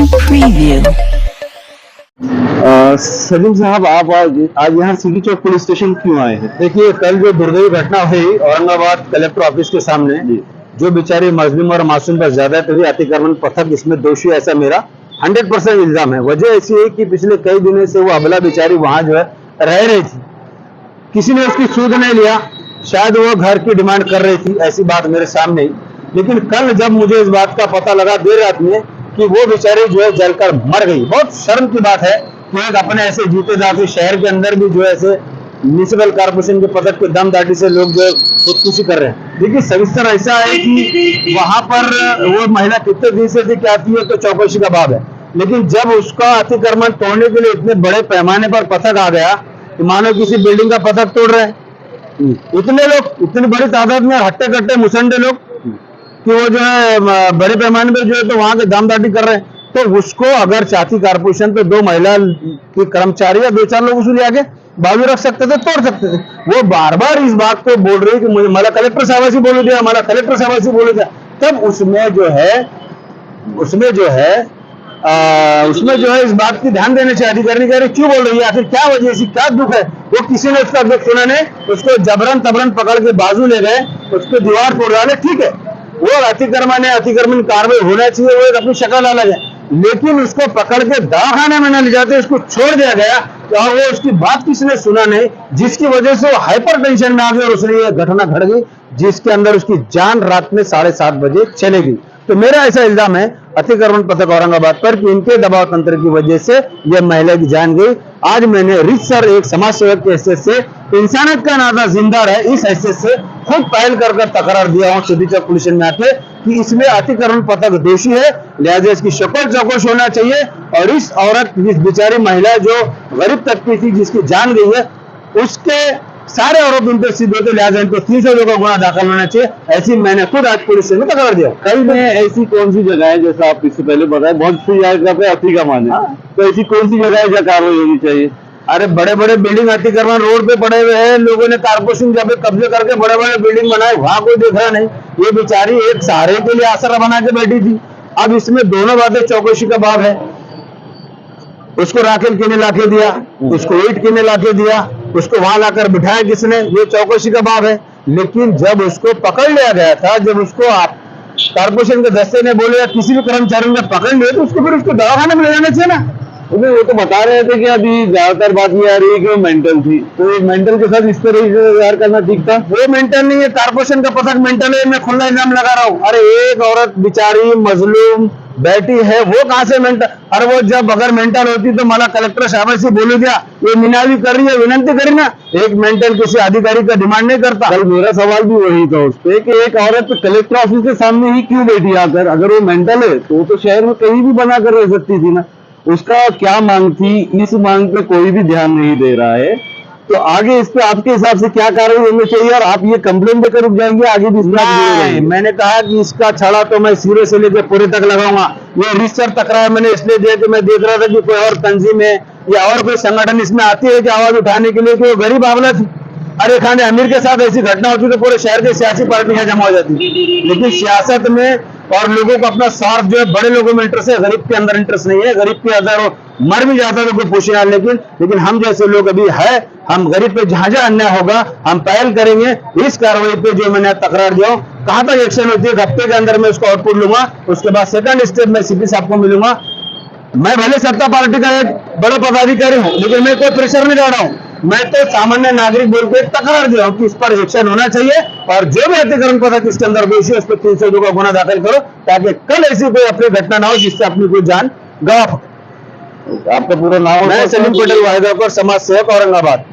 Preview. Salim साहब, आप आज यहाँ सिटी चौक पुलिस स्टेशन क्यों आए हैं? देखिए, कल जो दुर्दैवी घटना हुई औरंगाबाद कलेक्टर ऑफिस के सामने, जो बेचारी मजलूम और मासूम पर ज्यादा हुई अतिक्रमण पथक, इसमें दोषी ऐसा मेरा 100% इल्जाम है। वजह ऐसी है कि पिछले कई दिनों से वो अबला बेचारी वहां जो है रह रही थी, किसी ने उसकी सूद नहीं लिया। शायद वो घर की डिमांड कर रही थी, ऐसी बात मेरे सामने ही। लेकिन कल जब मुझे इस बात का पता लगा देर रात में कि वो बेचारी जो है जलकर मर गई, बहुत शर्म की बात है कि एक अपने ऐसे जीते जाते शहर के अंदर भी जो है ऐसे म्यूनिसिपल कॉर्पोरेशन के पदक पे दम दाटी से लोग जो है खुदकुशी कर रहे हैं। देखिए, सविस्तर ऐसा है कि वहां पर वो महिला कितने दिन से थी, क्या थी, तो चौकसी का बाब है। लेकिन जब उसका अतिक्रमण तोड़ने के लिए इतने बड़े पैमाने पर पथक आ गया कि मानो किसी बिल्डिंग का पथक तोड़ रहे हैं, इतने लोग, इतनी बड़ी तादाद में हट्टे कट्टे मुसंडे लोग कि वो जो है बड़े पैमाने पर जो है तो वहां के दामदाटी कर रहे हैं। तो उसको अगर चाहती कारपोरेशन तो दो महिला की कर्मचारी या दो चार लोग उसको आके बाजू रख सकते थे, तोड़ सकते थे। वो बार बार इस बात को बोल रही कि मुझे मला कलेक्टर साहब से बोलो दिया, मला कलेक्टर साहब से बोलो दिया। तब उसमें जो है इस बात की ध्यान देने चाहिए अधिकारी कह रहे क्यों बोल रही है, आखिर क्या वजह, ऐसी क्या दुख है। वो किसी ने उसका दुख सुना नहीं, उसको जबरन तबरन पकड़ के बाजू ले गए, उसको दीवार तोड़ डाले। ठीक है, वो अतिक्रमण है, अतिक्रमण कार्रवाई होना चाहिए, वो एक अपनी शक्ल अलग है। लेकिन उसको पकड़ के दवाखाने में न ले जाते, उसको छोड़ दिया गया और वो उसकी बात किसने सुना नहीं, जिसकी वजह से वो हाइपर टेंशन में आ गई और उसने ये घटना घट गई जिसके अंदर उसकी जान रात में 7:30 बजे चले गई। तो मेरा ऐसा इल्जाम है अतिक्रमण पथक औरंगाबाद पर कि इनके दबाव तंत्र की वजह से यह महिला की जान गई। आज मैंने रितसर एक समाज सेवक की हैसियत से, इंसानियत का नाता जिंदा रहे इस हैसियत से खुद पहल कर तकरार दिया हूँ सिटी चौक पुलिस में आके कि इसमें अतिक्रमण पथक दोषी है, लिहाजा इसकी शक्ल चौकस होना चाहिए। और इस औरत, इस बेचारी महिला जो गरीब तबके थी, जिसकी जान गई है, उसके सारे आरोप इन पर सिद्ध होते, लिहाजा इनको 300 का गुना दाखिल होना चाहिए। ऐसी मैंने खुद आज पुलिस में तकरार दिया। कल में ऐसी कौन सी जगह है, जैसा आप इससे पहले बताए, बहुत सी जगह पे अतिक्रमण है, तो ऐसी कौन सी जगह है जहाँ कार्रवाई होनी चाहिए? अरे बड़े बड़े बिल्डिंग अतिक्रमण रोड पे पड़े हुए हैं, लोगों ने कारपोरेशन जब कब्जे करके बड़े बड़े बिल्डिंग बनाए, वहां कोई देख रहा नहीं। ये बेचारी एक सहारे के लिए आसरा बना के बैठी थी। अब इसमें दोनों बातें चौकसी का भाव है। उसको राखेल किने लाके दिया, उसको ईट किने लाके दिया, उसको वहां लाकर बिठाया किसने, ये चौकसी का भाव है। लेकिन जब उसको पकड़ लिया गया था, जब उसको आप कारपोरेशन के दस्ते ने बोले या किसी भी कर्मचारी ने पकड़ लिया, तो उसको फिर उसको दवाखाने में ले जाना चाहिए ना। वो तो बता रहे थे कि अभी ज्यादातर बात ये आ रही है कि वो मेंटल थी, तो मेंटल के साथ इस तरह से व्यवहार करना ठीक था? वो मेंटल नहीं है, कारपोरेशन का पथक मेंटल है, मैं खुला इल्जाम लगा रहा हूँ। अरे एक औरत बेचारी मजलूम बैठी है, वो कहां से मेंटल? अरे वो जब अगर मेंटल होती तो मला कलेक्टर साहब से बोलो दिया, ये मिनावी कर रही है, विनंती करी ना। एक मेंटल किसी अधिकारी का डिमांड नहीं करता। कल मेरा सवाल भी वही था उस पे कि एक औरत कलेक्टर ऑफिस के सामने ही क्यों बैठी आकर? अगर वो मेंटल है तो वो तो शहर में कहीं भी बना कर रह सकती थी ना। उसका क्या मांग थी, इस मांग पे कोई भी ध्यान नहीं दे रहा है। तो आगे इस पे आपके हिसाब से क्या कार्रवाई होनी चाहिए? और आप ये कंप्लेन देकर रुक जाएंगे, आगे भी मैंने कहा कि इसका छड़ा तो मैं सिरे से लेकर पूरे तक लगाऊंगा। ये रिसर तकरार मैंने इसलिए दिया कि मैं देख रहा था कि कोई और तंजीम है या और कोई संगठन इसमें आती है कि आवाज उठाने के लिए, कि वो गरीब आंवला थी। अरे खान अमीर के साथ ऐसी घटना होती तो पूरे शहर की सियासी पार्टियां जमा हो जाती। लेकिन सियासत में और लोगों को अपना स्वार्थ जो है, बड़े लोगों में इंटरेस्ट है, गरीब के अंदर इंटरेस्ट नहीं है। गरीब के अंदर वो मर भी जाता तो कोई पूछेगा, लेकिन हम जैसे लोग अभी है, हम गरीब पे जहां जहां अन्याय होगा हम पहल करेंगे। इस कार्रवाई पे जो मैंने तकरार दिया कहां तक एक्शन होती है, हफ्ते के अंदर मैं उसको आउटपुट लूंगा। उसके बाद सेकंड स्टेप में सीपी साहब को मिलूंगा। मैं भले सत्ता पार्टी का एक बड़ा पदाधिकारी हूं, लेकिन मैं कोई प्रेशर नहीं डाल रहा हूं। मैं तो सामान्य नागरिक बोल के तकरार दिया हूं कि इस पर एक्शन होना चाहिए और जो भी अतिक्रमण पथक इसके अंदर दोषी है उस पर 302 का गुना दाखिल करो, ताकि कल ऐसी कोई अपनी घटना ना हो जिससे अपनी कोई जान गवा। आपका पूरा नाम? मैं सलीम पटेल, वाहिद समाज सेवक, औरंगाबाद।